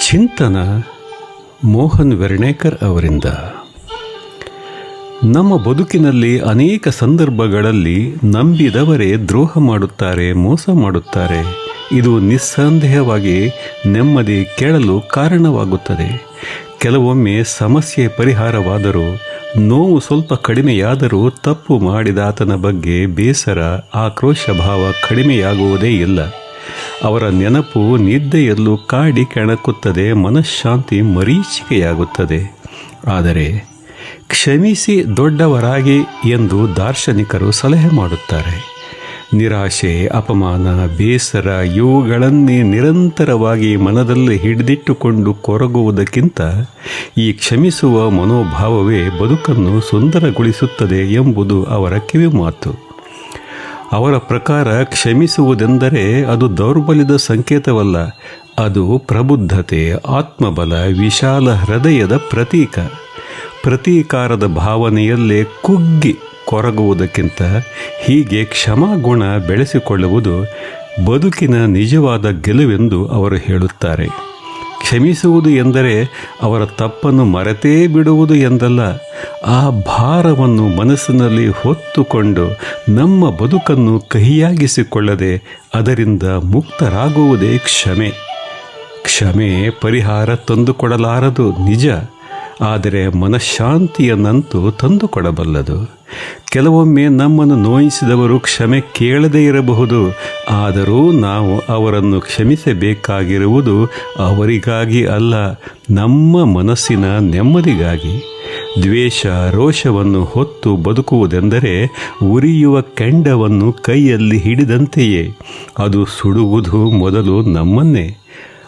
ಚಿಂತನ ಮೋಹನ್ ವೆರ್ಣೇಕರ್ ಅವರಿಂದ. ನಮ್ಮ ಬದುಕಿನಲ್ಲಿ ಅನೇಕ ಸಂದರ್ಭಗಳಲ್ಲಿ ನಂಬಿದವರೇ ದ್ರೋಹ ಮಾಡುತ್ತಾರೆ, ಮೋಸ ಮಾಡುತ್ತಾರೆ. ಇದು ನಿಸ್ಸಂದೇಹವಾಗಿ ನೆಮ್ಮದಿ ಕೇಳಲು ಕಾರಣವಾಗುತ್ತದೆ. ಕೆಲವೊಮ್ಮೆ ಸಮಸ್ಯೆ ಪರಿಹಾರವಾದರೂ, ನೋವು ಸ್ವಲ್ಪ ಕಡಿಮೆಯಾದರೂ ತಪ್ಪು ಮಾಡಿದಾತನ ಬಗ್ಗೆ ಬೇಸರ, ಆಕ್ರೋಶ ಭಾವ ಕಡಿಮೆಯಾಗುವುದೇ ಇಲ್ಲ. ಅವರ ನೆನಪು ನಿದ್ದೆಯಲ್ಲೂ ಕಾಡಿ ಕೆಣಕುತ್ತದೆ, ಮನಃಶಾಂತಿ ಮರೀಚಿಕೆಯಾಗುತ್ತದೆ. ಆದರೆ ಕ್ಷಮಿಸಿ ದೊಡ್ಡವರಾಗಿ ಎಂದು ದಾರ್ಶನಿಕರು ಸಲಹೆ ಮಾಡುತ್ತಾರೆ. ನಿರಾಶೆ, ಅಪಮಾನ, ಬೇಸರ ಇವುಗಳನ್ನೇ ನಿರಂತರವಾಗಿ ಮನದಲ್ಲಿ ಹಿಡಿದಿಟ್ಟುಕೊಂಡು ಕೊರಗುವುದಕ್ಕಿಂತ ಈ ಕ್ಷಮಿಸುವ ಮನೋಭಾವವೇ ಬದುಕನ್ನು ಸುಂದರಗೊಳಿಸುತ್ತದೆ ಎಂಬುದು ಅವರ ಕಿವಿಮಾತು. ಅವರ ಪ್ರಕಾರ ಕ್ಷಮಿಸುವುದೆಂದರೆ ಅದು ದೌರ್ಬಲ್ಯದ ಸಂಕೇತವಲ್ಲ, ಅದು ಪ್ರಬುದ್ಧತೆ, ಆತ್ಮಬಲ, ವಿಶಾಲ ಹೃದಯದ ಪ್ರತೀಕ. ಪ್ರತೀಕಾರದ ಭಾವನೆಯಲ್ಲೇ ಕುಗ್ಗಿ ಕೊರಗುವುದಕ್ಕಿಂತ ಹೀಗೆ ಕ್ಷಮಾಗುಣ ಬೆಳೆಸಿಕೊಳ್ಳುವುದು ಬದುಕಿನ ನಿಜವಾದ ಗೆಲುವೆಂದು ಅವರು ಹೇಳುತ್ತಾರೆ. ಕ್ಷಮಿಸುವುದು ಎಂದರೆ ಅವರ ತಪ್ಪನ್ನು ಮರೆತೇ ಬಿಡುವುದು ಎಂದಲ್ಲ. ಆ ಭಾರವನ್ನು ಮನಸ್ಸಿನಲ್ಲಿ ಹೊತ್ತುಕೊಂಡು ನಮ್ಮ ಬದುಕನ್ನು ಕಹಿಯಾಗಿಸಿಕೊಳ್ಳದೆ ಅದರಿಂದ ಮುಕ್ತರಾಗುವುದೇ ಕ್ಷಮೆ. ಕ್ಷಮೆ ಪರಿಹಾರ ತಂದುಕೊಡಲಾರದು ನಿಜ, ಆದರೆ ಮನಃಶಾಂತಿಯನ್ನಂತೂ ತಂದುಕೊಡಬಲ್ಲದು. ಕೆಲವೊಮ್ಮೆ ನಮ್ಮನ್ನು ನೋಯಿಸಿದವರು ಕ್ಷಮೆ ಕೇಳದೇ ಇರಬಹುದು, ಆದರೂ ನಾವು ಅವರನ್ನು ಕ್ಷಮಿಸಬೇಕಾಗಿರುವುದು ಅವರಿಗಾಗಿ ಅಲ್ಲ, ನಮ್ಮ ಮನಸ್ಸಿನ ನೆಮ್ಮದಿಗಾಗಿ. ದ್ವೇಷ, ರೋಷವನ್ನು ಹೊತ್ತು ಬದುಕುವುದೆಂದರೆ ಉರಿಯುವ ಕೆಂಡವನ್ನು ಕೈಯಲ್ಲಿ ಹಿಡಿದಂತೆಯೇ. ಅದು ಸುಡುವುದು ಮೊದಲು ನಮ್ಮನ್ನೇ.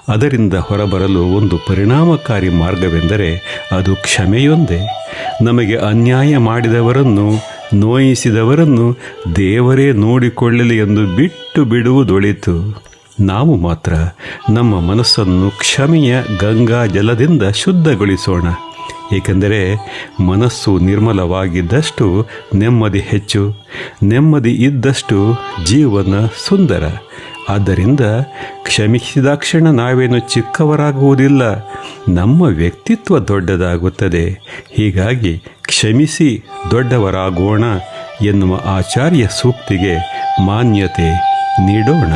ಅದರಿಂದ ಹೊರಬರಲು ಒಂದು ಪರಿಣಾಮಕಾರಿ ಮಾರ್ಗವೆಂದರೆ ಅದು ಕ್ಷಮೆಯೊಂದೇ. ನಮಗೆ ಅನ್ಯಾಯ ಮಾಡಿದವರನ್ನು, ನೋಯಿಸಿದವರನ್ನು ದೇವರೇ ನೋಡಿಕೊಳ್ಳಲಿ ಎಂದು ಬಿಟ್ಟು ಬಿಡುವುದೊಳಿತು. ನಾವು ಮಾತ್ರ ನಮ್ಮ ಮನಸ್ಸನ್ನು ಕ್ಷಮೆಯ ಗಂಗಾ ಜಲದಿಂದ ಶುದ್ಧಗೊಳಿಸೋಣ. ಏಕೆಂದರೆ ಮನಸ್ಸು ನಿರ್ಮಲವಾಗಿದ್ದಷ್ಟು ನೆಮ್ಮದಿ ಹೆಚ್ಚು, ನೆಮ್ಮದಿ ಇದ್ದಷ್ಟು ಜೀವನ ಸುಂದರ. ಆದ್ದರಿಂದ ಕ್ಷಮಿಸಿದಾಕ್ಷಣ ನಾವೇನು ಚಿಕ್ಕವರಾಗುವುದಿಲ್ಲ, ನಮ್ಮ ವ್ಯಕ್ತಿತ್ವ ದೊಡ್ಡದಾಗುತ್ತದೆ. ಹೀಗಾಗಿ ಕ್ಷಮಿಸಿ ದೊಡ್ಡವರಾಗೋಣ ಎನ್ನುವ ಆಚಾರ್ಯ ಸೂಕ್ತಿಗೆ ಮಾನ್ಯತೆ ನೀಡೋಣ.